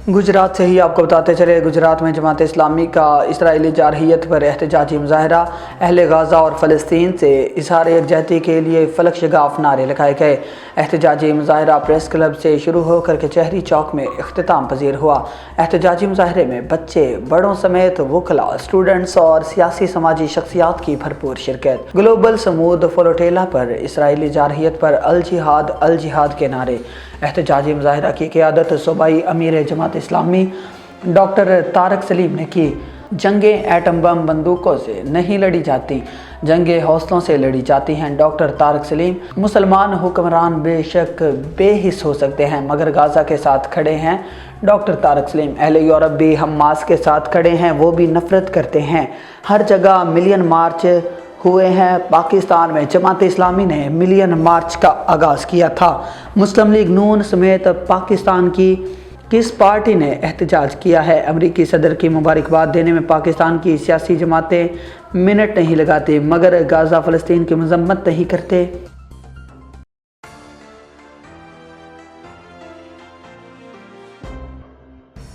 गुजरात से ही आपको बताते चले, गुजरात में जमात इस्लामी का इसराइली जारहियत पर एहतजाजी मुजाहरा। अहले गाज़ा और फ़लस्तीन से इज़हार यकजहती के लिए फलक शगाफ नारे लगाए गए। एहतजाजी मुजाहरा प्रेस क्लब से शुरू होकर कचहरी चौक में इख्तिताम पजीर हुआ। एहतजाजी मुजाहरे में बच्चे बड़ों समेत वकला, स्टूडेंट्स और सियासी समाजी शख्सियात की भरपूर शिरकत। ग्लोबल समूद फ्लोटेला पर इसराइली जारहियत पर अल जिहाद के नारे। एहतजाजी मुजाहरा की क़ियादत सूबाई अमीर जमात इस्लामी डॉक्टर तारक सलीम ने की। जंगें एटम बम बंदूकों से नहीं लड़ी जाती, जंगें हौसलों से लड़ी जाती हैं। डॉक्टर तारक सलीम, मुसलमान हुक्मरान बेशक बेहिस हो सकते हैं मगर गाज़ा के साथ खड़े हैं। डॉक्टर तारक सलीम, अहले यूरोप भी हमास के साथ खड़े हैं, वो भी नफ़रत करते हैं। हर जगह मिलियन मार्च हुए हैं। पाकिस्तान में जमात इस्लामी ने मिलियन मार्च का आगाज़ किया था। मुस्लिम लीग नून समेत पाकिस्तान की किस पार्टी ने एहतजाज किया है? अमरीकी सदर की मुबारकबाद देने में पाकिस्तान की सियासी जमातें मिनट नहीं लगाती मगर गाज़ा फ़लस्तीन की मजम्मत नहीं करते।